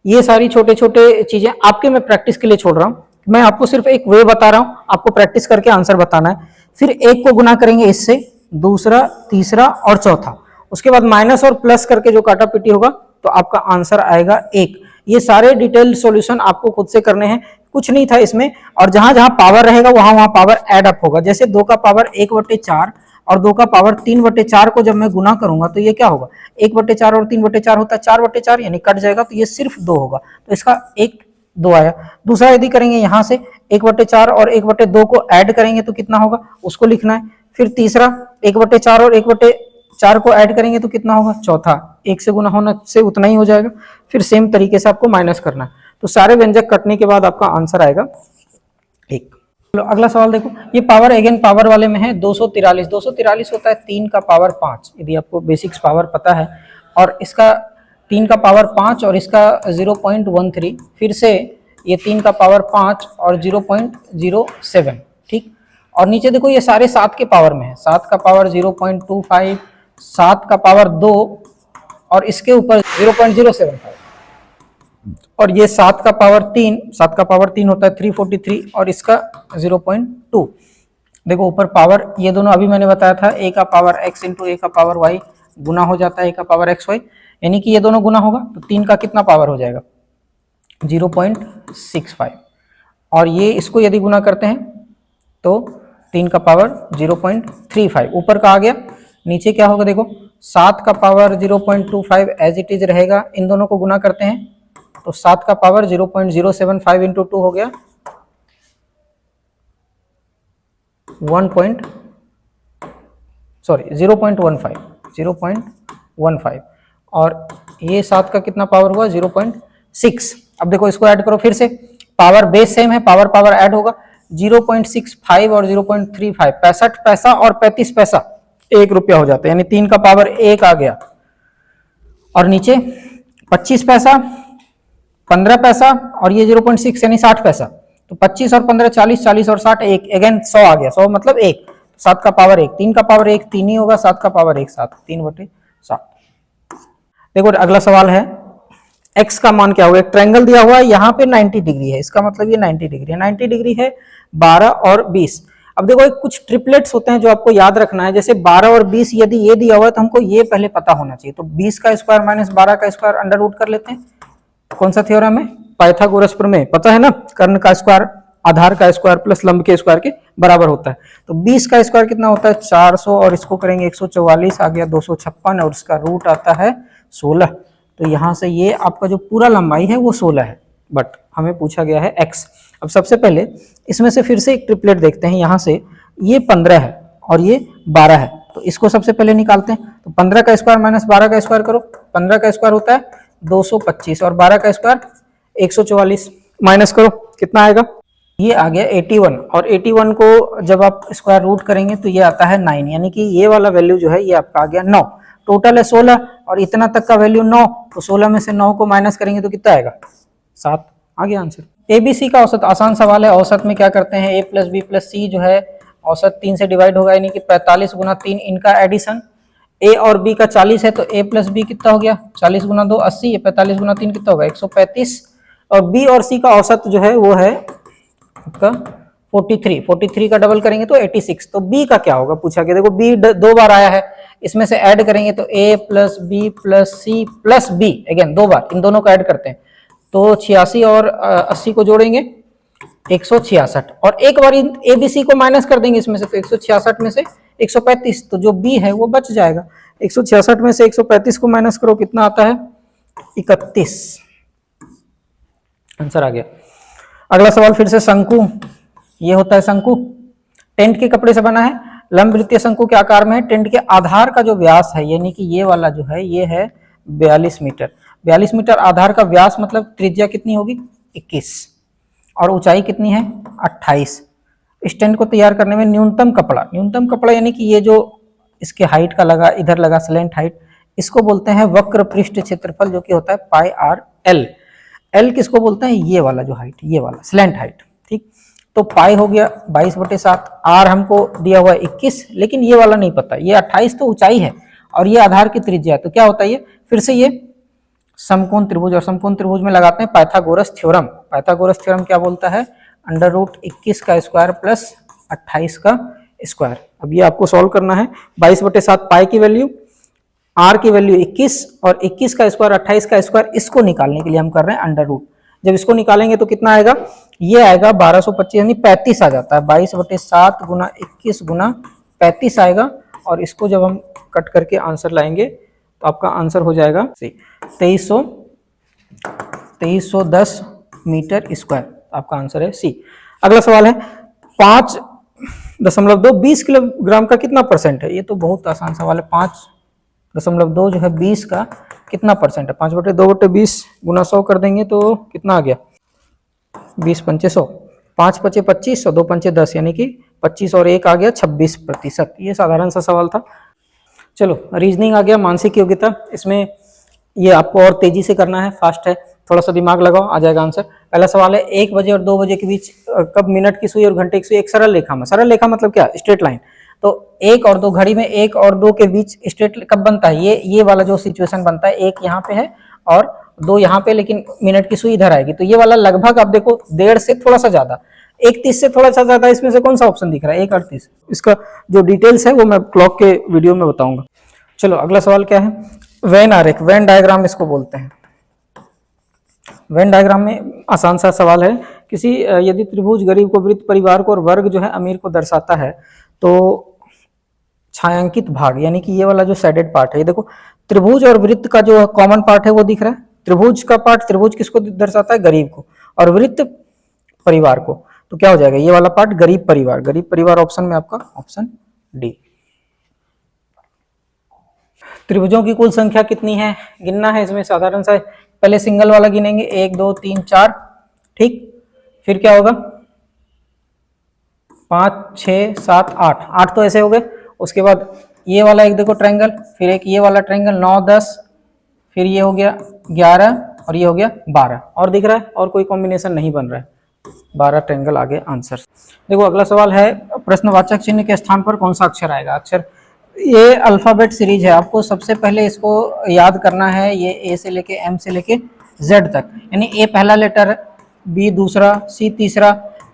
ये सारी छोटे छोटे चीजें आपके मैं प्रैक्टिस के लिए छोड़ रहा हूँ, मैं आपको सिर्फ एक वे बता रहा हूँ, आपको प्रैक्टिस करके आंसर बताना है। फिर 1 को गुना करेंगे इससे, दूसरा, तीसरा और चौथा, उसके बाद माइनस और प्लस करके जो काटा पीटी होगा तो आपका आंसर आएगा 1। ये सारे डिटेल सॉल्यूशन आपको खुद से करने हैं, कुछ नहीं था इसमें। और जहां जहां पावर रहेगा वहां वहां पावर ऐड अप होगा। जैसे 2 का पावर 1/4 और 2 का पावर 3/4 को जब मैं गुना करूंगा तो ये क्या होगा, 1/4 और 3/4 होता है 4/4, यानी कट जाएगा तो ये सिर्फ 2 होगा, तो इसका 1 2 आया। दूसरा यदि करेंगे यहाँ से 1/4 और 1/2 को ऐड करेंगे तो कितना होगा, उसको लिखना है। फिर तीसरा 1/4 और 1/4 को ऐड करेंगे तो कितना होगा, चौथा 1 से गुना होने से उतना ही हो जाएगा। फिर सेम तरीके से आपको माइनस करना है। तो सारे व्यंजक कटने के बाद आपका आंसर आएगा 1। चलो अगला सवाल देखो, ये पावर अगेन पावर वाले में है 243। 243 होता है 3 का पावर 5, यदि आपको बेसिक्स पावर पता है। और इसका 3 का पावर 5 और इसका 0.13, फिर से ये 3 का पावर 5 और 0.07। ठीक, और नीचे देखो ये सारे 7 के पावर में है, 7 का पावर 0.25, 7 का पावर 2 और इसके ऊपर 0.075। और ये 7 का पावर 3, 7 का पावर 3 होता है 343 और इसका 0.2। देखो ऊपर पावर, ये दोनों अभी मैंने बताया था a का पावर x इंटू a का पावर y गुना हो जाता है a का पावर एक्स वाई, यानी कि ये दोनों गुना होगा तो 3 का कितना पावर हो जाएगा 0.65, और ये इसको यदि गुना करते हैं तो 3 का पावर 0.35 ऊपर का आ गया। नीचे क्या होगा देखो, 7 का पावर 0.25 एज इट इज रहेगा, इन दोनों को गुना करते हैं तो 7 का पावर 0.075 इंटू 2 हो गया 0.15 और ये 7 का कितना पावर हुआ 0.6। अब देखो इसको ऐड करो फिर से, पावर बेस सेम है, पावर पावर ऐड होगा 0.65 और 0.35, 65 पैसा और 35 पैसा 1 रुपया हो जाता है, यानी 3 का पावर 1 आ गया। और नीचे 25 पैसा, 15 पैसा और ये 0.6 यानी 60 पैसा, तो 25 और 15 40, 40 और 60 1, अगेन 100 आ गया, 100 मतलब 1, 7 का पावर 1, 3 का पावर 1 3 ही होगा, 7 का पावर 1 7, 3/7। देखो अगला सवाल है, x का मान क्या होगा, एक ट्रायंगल दिया हुआ है, यहाँ पे 90 डिग्री है, इसका मतलब ये 90 डिग्री है, 90 डिग्री है 12 और 20। अब देखो कुछ ट्रिपलेट्स होते हैं जो आपको याद रखना है, जैसे 12 और 20 यदि ये दिया हुआ है तो हमको ये पहले पता होना चाहिए, तो 20 का स्क्वायर माइनस 12 का स्क्वायर अंडर रूट कर लेते हैं। कौन सा थ्योरम है, पाइथागोरस प्रमेय, पता है ना, कर्ण का स्क्वायर आधार का स्क्वायर प्लस लंब के स्क्वायर के बराबर होता है। तो 20 का स्क्वायर कितना होता है 400 और इसको करेंगे 144 आ गया 256 और इसका रूट आता है 16। तो यहाँ से ये आपका जो पूरा लंबाई है वो 16 है, बट हमें पूछा गया है x। अब सबसे पहले इसमें से फिर से एक ट्रिपलेट देखते हैं, यहाँ से ये 15 है और ये 12 है, तो इसको सबसे पहले निकालते हैं। तो 15 का स्क्वायर माइनस 12 का स्क्वायर करो, 15 का स्क्वायर होता है 225 और 12 का स्क्वायर 144, माइनस करो कितना आएगा, ये आ गया 81 और 81 को जब आप स्क्वायर रूट करेंगे तो ये आता है 9, यानी कि ये वाला वैल्यू जो है ये आपका आ गया 9। टोटल है 16 और इतना तक का वैल्यू 9, तो 16 में से 9 को माइनस करेंगे तो कितना आएगा 7, आ गया आंसर। ABC का औसत, आसान सवाल है। औसत में क्या करते हैं, a प्लस बी प्लस सी जो है औसत 3 से डिवाइड होगा, यानी कि 45 गुना 3 इनका एडिशन। a और b का 40 है तो a प्लस बी कितना हो गया 40 गुना 2 80, 45 गुना 3 कितना होगा 135, और b और c का औसत जो है वो है आपका 43 का डबल करेंगे तो 86। तो b का क्या होगा पूछा गया, देखो b 2 बार आया है, इसमें से ऐड करेंगे तो a plus b plus c plus b, again 2 बार इन दोनों को ऐड करते हैं तो 86 और 80 को जोड़ेंगे 166, और एक बार ABC को माइनस कर देंगे इसमें से, तो 166 में से 135, तो जो b है वो बच जाएगा। 166 में से 135 को माइनस करो कितना आता है 31, आंसर आ गया। अगला सवाल फिर से शंकु, ये होता है शंकु, टेंट के कपड़े से बना है, लंब वृत्तीय शंकु के आकार में है। टेंट के आधार का जो व्यास है, यानी कि ये वाला जो है ये है 42 मीटर। 42 मीटर आधार का व्यास मतलब त्रिज्या कितनी होगी 21 और ऊंचाई कितनी है 28। इस टेंट को तैयार करने में न्यूनतम कपड़ा यानी कि ये जो इसके हाइट का लगा, इधर लगा स्लैंट हाइट, इसको बोलते हैं वक्र पृष्ठ क्षेत्रफल, जो कि होता है पाई आर एल। एल किसको बोलते हैं, ये वाला जो हाइट, ये वाला स्लैंट हाइट, ठीक। तो पाई हो गया 22/7, आर हमको दिया हुआ है 21, लेकिन ये वाला नहीं पता, ये 28 तो ऊंचाई है और ये आधार की त्रिज्या है, तो क्या होता है ये फिर से ये समकोण त्रिभुज, और समकोण त्रिभुज में लगाते हैं पाइथागोरस थ्योरम। पाइथागोरस थ्योरम क्या बोलता है, √21 का स्क्वायर प्लस 28 का स्क्वायर। अब ये आपको सॉल्व करना है, 22/7 पाई की वैल्यू, आर की वैल्यू 21 और 21 का स्क्वायर 28 का स्क्वायर, इसको निकालने के लिए हम कर रहे हैं अंडर रूट। जब इसको निकालेंगे तो कितना आएगा, ये आएगा 1225 यानी 35 आ जाता है, 22/7 गुना 21 गुना 35 आएगा, और इसको जब हम कट करके आंसर लाएंगे तो आपका आंसर हो जाएगा 2310 मीटर स्क्वायर, आपका आंसर है सी। अगला सवाल है 5.2 20 किलोग्राम का कितना परसेंट है, ये तो बहुत आसान सवाल है। 5.2 जो है 20 का कितना परसेंट है, 5/2/20 गुना 100 कर देंगे तो कितना आ गया 20 पंचे 100, 5 पचे 25 और 2 पंचे 10, यानी कि 25 और 1 आ गया 26%। ये साधारण सा सवाल था। चलो रीजनिंग आ गया, मानसिक योग्यता, इसमें ये आपको और तेजी से करना है, फास्ट है, थोड़ा सा दिमाग लगाओ आ जाएगा आंसर। पहला सवाल है 1 बजे और 2 बजे के बीच कब मिनट की सुई और घंटे की सुई एक सरल रेखा में, सरल रेखा मतलब क्या, स्ट्रेट लाइन, तो 1 और 2 घड़ी में 1 और 2 के बीच स्ट्रेट कब बनता है, ये वाला जो सिचुएशन बनता है, 1 यहाँ पे है और 2 यहाँ पे, लेकिन मिनट की सुई इधर आएगी, तो ये वाला लगभग आप देखो 1.5 से थोड़ा सा ज्यादा, 1:30 से थोड़ा सा ज्यादा, इसमें से कौन सा ऑप्शन दिख रहा है? 1:38। इसका जो डिटेल्स है वो मैं क्लॉक के वीडियो में बताऊंगा। चलो अगला सवाल क्या है? वेन आरेख, वेन डायग्राम इसको बोलते हैं। वेन डायग्राम में आसान सा सवाल है, किसी यदि त्रिभुज गरीब को, वृत्त परिवार को और वर्ग जो है अमीर को दर्शाता है, तो छायांकित भाग यानी कि ये वाला जो शेडेड पार्ट है, ये देखो त्रिभुज और वृत्त का जो कॉमन पार्ट है वो दिख रहा है। त्रिभुज का पार्ट, त्रिभुज किसको दर्शाता है? गरीब को, और वृत्त परिवार को, तो क्या हो जाएगा? ये वाला पार्ट गरीब परिवार। गरीब परिवार ऑप्शन में आपका ऑप्शन डी। त्रिभुजों की कुल संख्या कितनी है? गिनना है इसमें साधारण सा, पहले सिंगल वाला गिनेंगे, 1 2 3 4, ठीक। फिर क्या होगा? 5 6 7 8, 8 तो ऐसे हो गए। उसके बाद ये वाला एक देखो ट्रायंगल, फिर एक ये वाला ट्रायंगल 9 10, फिर ये हो गया 11 और ये हो गया 12, और दिख रहा है? और कोई कॉम्बिनेशन नहीं बन रहा है। 12 ट्रायंगल आगे आंसर। देखो अगला सवाल है, प्रश्नवाचक चिन्ह के स्थान पर कौन सा अक्षर आएगा? अक्षर, ये अल्फाबेट सीरीज है, आपको सबसे पहले इसको याद करना है। ये ए से लेके एम से लेके जेड तक, यानी ए पहला लेटर, बी दूसरा, सी तीसरा,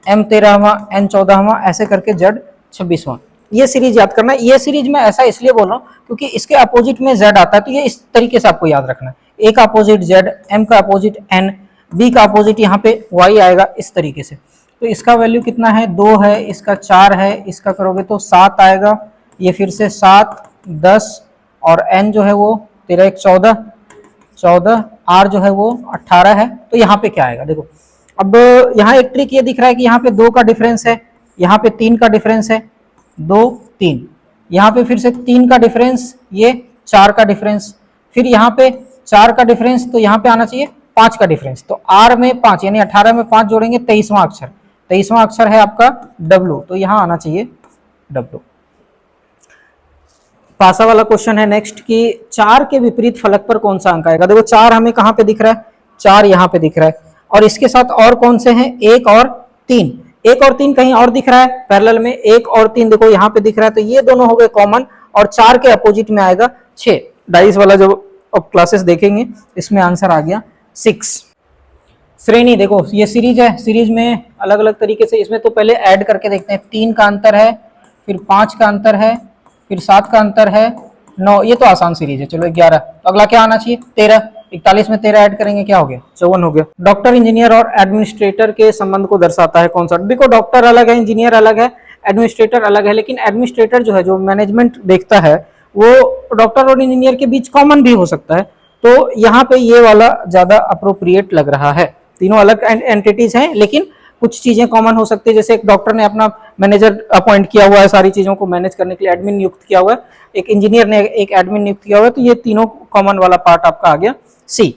एम 13वां, एन 14वां, ऐसे करके जेड 26वां। ये सीरीज याद करना है। ये सीरीज में ऐसा इसलिए बोल रहा हूँ क्योंकि इसके अपोजिट में जेड आता है, तो ये इस तरीके से आपको याद रखना है। ए का अपोजिट जेड, एम का अपोजिट एन, बी का अपोजिट यहाँ पे वाई आएगा, इस तरीके से। तो इसका वैल्यू कितना है? 2 है, इसका 4 है, इसका करोगे तो 7 आएगा, ये फिर से 7 10, और एन जो है वो 13 1 14, 14, आर जो है वो 18 है। तो यहाँ पे क्या आएगा? देखो अब यहाँ एक ट्रिक ये दिख रहा है कि यहाँ पे 2 का डिफरेंस है, यहाँ पे 3 का डिफरेंस है, 2 3, यहाँ पे फिर से 3 का डिफरेंस, ये 4 का डिफरेंस, फिर यहाँ पे 4 का डिफरेंस, तो यहाँ पे आना चाहिए 5 का डिफरेंस। तो आर में 5 यानी 18 में 5 जोड़ेंगे, 23वां अक्षर, 23वां अक्षर है आपका डब्लू, तो यहाँ आना चाहिए डब्लू। पासा वाला क्वेश्चन है नेक्स्ट कि 4 के विपरीत फलक पर कौन सा अंक आएगा? देखो 4 हमें कहाँ पे दिख रहा है? 4 यहाँ पे दिख रहा है, और इसके साथ और कौन से हैं? 1 और 3। 1 और 3 कहीं और दिख रहा है पैरेलल में, 1 और 3 देखो यहाँ पे दिख रहा है, तो ये दोनों हो गए कॉमन, और 4 के अपोजिट में आएगा 6। डाइस वाला जो अब क्लासेस देखेंगे इसमें आंसर आ गया 6। श्रेणी देखो ये सीरीज है, सीरीज में अलग अलग तरीके से, इसमें तो पहले ऐड करके देखते हैं। 3 का अंतर है, फिर 5 का अंतर है, फिर 7 का अंतर है, 9, ये तो आसान सीरीज है। चलो 11, तो अगला क्या आना चाहिए? 13। 41 में 13 ऐड करेंगे, क्या हो गया? 54 हो गया। डॉक्टर, इंजीनियर और एडमिनिस्ट्रेटर के संबंध को दर्शाता है कौन सा? देखो डॉक्टर अलग है, इंजीनियर अलग है, एडमिनिस्ट्रेटर अलग है, लेकिन एडमिनिस्ट्रेटर जो है, जो मैनेजमेंट देखता है, वो डॉक्टर और इंजीनियर के बीच कॉमन भी हो सकता है। तो यहाँ पे ये वाला ज्यादा अप्रोप्रिएट लग रहा है। तीनों अलग एंटिटीज हैं, लेकिन कुछ चीजें कॉमन हो सकती है। जैसे एक डॉक्टर ने अपना मैनेजर अपॉइंट किया हुआ है, सारी चीजों को मैनेज करने के लिए एडमिन नियुक्त किया हुआ है, एक इंजीनियर ने एक एडमिन नियुक्त किया हुआ है, तो ये तीनों कॉमन वाला पार्ट आपका आ गया सी।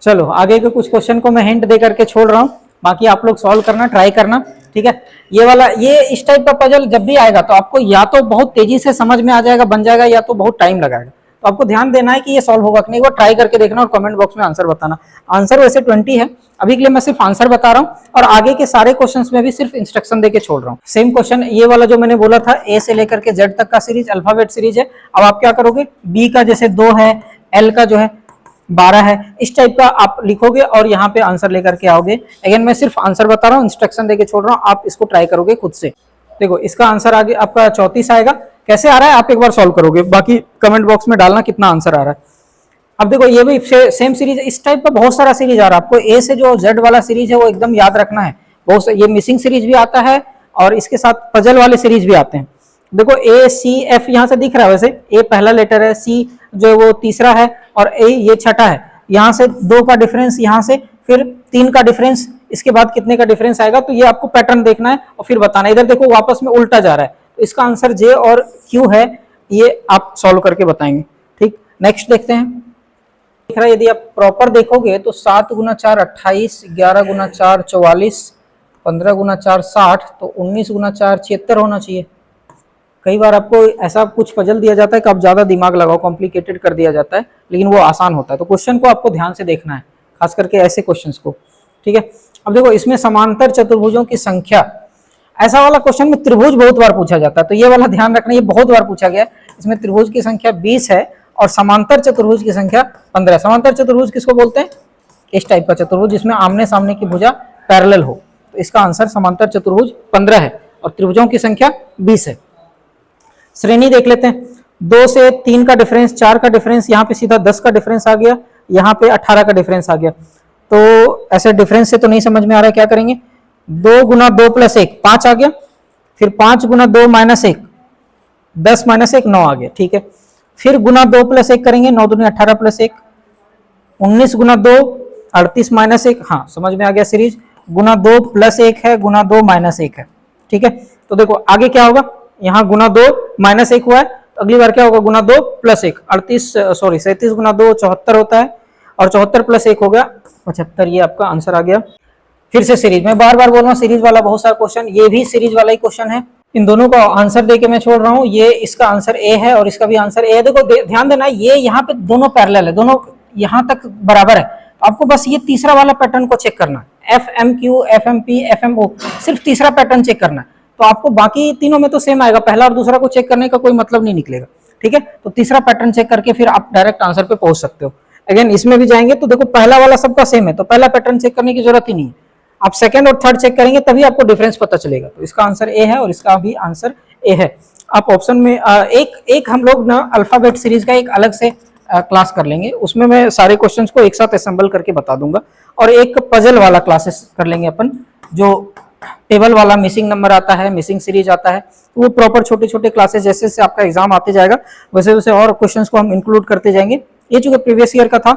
चलो आगे के कुछ क्वेश्चन को मैं हिंट दे करके छोड़ रहा हूँ, बाकी आप लोग सॉल्व करना, ट्राई करना, ठीक है। ये वाला, ये इस टाइप का पजल जब भी आएगा तो आपको या तो बहुत तेजी से समझ में आ जाएगा, बन जाएगा, या तो बहुत टाइम लगाएगा। तो आपको ध्यान देना है कि ये सॉल्व होगा कि नहीं, एक बार ट्राई करके देखना और कमेंट बॉक्स में आंसर बताना। आंसर वैसे 20 है, अभी के लिए मैं सिर्फ आंसर बता रहा हूँ, और आगे के सारे क्वेश्चंस में भी सिर्फ इंस्ट्रक्शन देके छोड़ रहा हूँ। सेम क्वेश्चन ये वाला जो मैंने बोला था, ए से लेकर के जेड तक का सीरीज अल्फाबेट सीरीज है। अब आप क्या करोगे? बी का जैसे 2 है, एल का जो है 12 है, इस टाइप का आप लिखोगे और यहाँ पे आंसर लेकर के आओगे। अगेन मैं सिर्फ आंसर बता रहा हूँ, इंस्ट्रक्शन देके छोड़ रहा हूँ, आप इसको ट्राई करोगे खुद से। देखो इसका आंसर आगे आपका 34 आएगा। कैसे आ रहा है आप एक बार सॉल्व करोगे, बाकी कमेंट बॉक्स में डालना कितना आंसर आ रहा है। अब देखो ये भी सेम सीरीज, इस टाइप का बहुत सारा सीरीज आ रहा है। आपको ए से जो जेड वाला सीरीज है वो एकदम याद रखना है। बहुत ये मिसिंग सीरीज भी आता है, और इसके साथ पजल वाले सीरीज भी आते हैं। देखो ए सी एफ यहाँ से दिख रहा है, वैसे ए पहला लेटर है, सी जो है वो तीसरा है, और ए ये छठा है। यहाँ से 2 का डिफरेंस, यहाँ से फिर 3 का डिफरेंस, इसके बाद कितने का डिफरेंस आएगा, तो ये आपको पैटर्न देखना है और फिर बताना है। इधर देखो वापस में उल्टा जा रहा है, तो इसका आंसर जे और क्यू है, ये आप सॉल्व करके बताएंगे। ठीक, नेक्स्ट देखते हैं। दिख रहा है, यदि आप प्रॉपर देखोगे तो 7 × 4 28, 11 × 4 44, 15 × 4 60, तो 19 × 4 76 होना चाहिए। कई बार आपको ऐसा कुछ पजल दिया जाता है कि आप ज्यादा दिमाग लगाओ, कॉम्प्लिकेटेड कर दिया जाता है, लेकिन वो आसान होता है। तो क्वेश्चन को आपको ध्यान से देखना है, खास करके ऐसे क्वेश्चंस को, ठीक है। अब देखो इसमें समांतर चतुर्भुजों की संख्या, ऐसा वाला क्वेश्चन में त्रिभुज बहुत बार पूछा जाता है, तो ये वाला ध्यान रखना, ये बहुत बार पूछा गया है। इसमें त्रिभुज की संख्या 20 है, और समांतर चतुर्भुज की संख्या 15। समांतर चतुर्भुज किसको बोलते हैं? इस टाइप का चतुर्भुज जिसमें आमने सामने की भुजा पैरेलल हो। तो इसका आंसर समांतर चतुर्भुज 15 है और त्रिभुजों की संख्या 20 है। श्रेणी देख लेते हैं। 2 से 3 का डिफरेंस, 4 का डिफरेंस, यहाँ पे सीधा 10 का डिफरेंस आ गया, यहाँ पे 18 का डिफरेंस आ गया। तो ऐसे डिफरेंस से तो नहीं समझ में आ रहा है, क्या करेंगे? 2 गुना 2 प्लस 1 5 आ गया, फिर 5 गुना 2 माइनस 1 10 माइनस 1 9 आ गया, ठीक है। फिर गुना 2 प्लस 1 करेंगे, 9 दूनी 18 प्लस 1 19 गुना 2 38 माइनस 1, हाँ समझ में आ गया सीरीज। गुना 2 प्लस 1 है, गुना 2 माइनस 1 है, ठीक है। तो देखो आगे क्या होगा, यहाँ गुना 2 माइनस 1 हुआ है, तो अगली बार क्या होगा? गुना 2 प्लस 1 37 गुना 2 74 होता है, और 74 प्लस 1 हो गया 75। ये आपका आंसर आ गया। फिर से सीरीज, मैं बार बार बोल रहा हूँ सीरीज वाला बहुत सारा क्वेश्चन, ये भी सीरीज वाला ही क्वेश्चन है। इन दोनों का आंसर देके मैं छोड़ रहा हूँ। ये इसका आंसर ए है और इसका भी आंसर ए है। देखो ध्यान देना, ये यहाँ पे दोनों पैरेलल है, दोनों यहाँ तक बराबर है। आपको बस ये तीसरा वाला पैटर्न को चेक करना है, FMQ, FMP, FMO, सिर्फ तीसरा पैटर्न चेक करना है। तो आपको बाकी तीनों में तो सेम आएगा, पहला और दूसरा को चेक करने का कोई मतलब नहीं निकलेगा, ठीक है। तो तीसरा पैटर्न चेक करके फिर आप डायरेक्ट आंसर पे पहुंच सकते हो। अगेन इसमें भी जाएंगे तो देखो पहला वाला सबका सेम है, तो पहला पैटर्न चेक करने की जरूरत ही नहीं है। आप सेकंड और थर्ड चेक करेंगे तभी आपको डिफरेंस पता चलेगा। तो इसका आंसर ए है और इसका भी आंसर ए है। आप ऑप्शन में एक हम लोग ना अल्फाबेट सीरीज का एक अलग से क्लास कर लेंगे, उसमें मैं सारे क्वेश्चंस को एक साथ असेंबल करके बता दूंगा। और एक पजल वाला क्लासेस कर लेंगे अपन, जो टेबल वाला मिसिंग नंबर आता है, मिसिंग सीरीज आता है, तो वो प्रॉपर छोटे छोटे क्लासेस जैसे जैसे आपका एग्जाम आते जाएगा वैसे वैसे और क्वेश्चंस को हम इंक्लूड करते जाएंगे। ये जो प्रीवियस ईयर का था,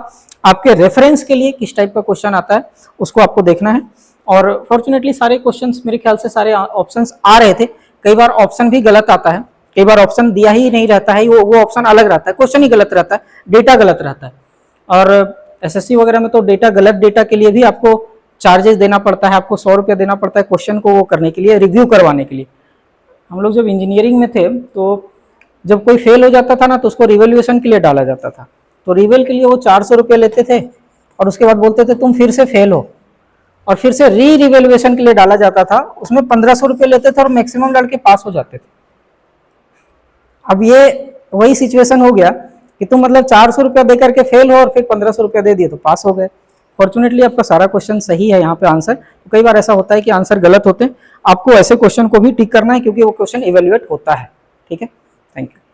आपके रेफरेंस के लिए किस टाइप का क्वेश्चन आता है उसको आपको देखना है। और फॉर्चुनेटली सारे क्वेश्चंस मेरे ख्याल से सारे ऑप्शंस आ रहे थे। कई बार ऑप्शन भी गलत आता है, कई बार ऑप्शन दिया ही नहीं रहता है, वो ऑप्शन अलग रहता है, क्वेश्चन ही गलत रहता है, डेटा गलत रहता है। और एसएससी वगैरह में तो डेटा, गलत डेटा के लिए भी आपको चार्जेस देना पड़ता है, आपको 100 रुपया देना पड़ता है क्वेश्चन को वो करने के लिए, रिव्यू करवाने के लिए। हम लोग जब इंजीनियरिंग में थे तो जब कोई फेल हो जाता था ना तो उसको रिवैल्यूएशन के लिए डाला जाता था। तो रिवेल के लिए वो 400 रुपये लेते थे और उसके बाद बोलते थे तुम फिर से फेल हो, और फिर से रिवैल्यूएशन के लिए डाला जाता था, उसमें 1500 रुपये लेते थे और मैक्सिमम डाल के पास हो जाते थे। अब ये वही सिचुएशन हो गया कि तुम मतलब 400 रुपया दे करके फेल हो और फिर 1500 रुपया दे दिए तो पास हो गए। फॉर्चुनेटली आपका सारा क्वेश्चन सही है यहाँ पे आंसर। तो कई बार ऐसा होता है कि आंसर गलत होते हैं, आपको ऐसे क्वेश्चन को भी टिक करना है क्योंकि वो क्वेश्चन इवेल्युएट होता है, ठीक है। Thank you.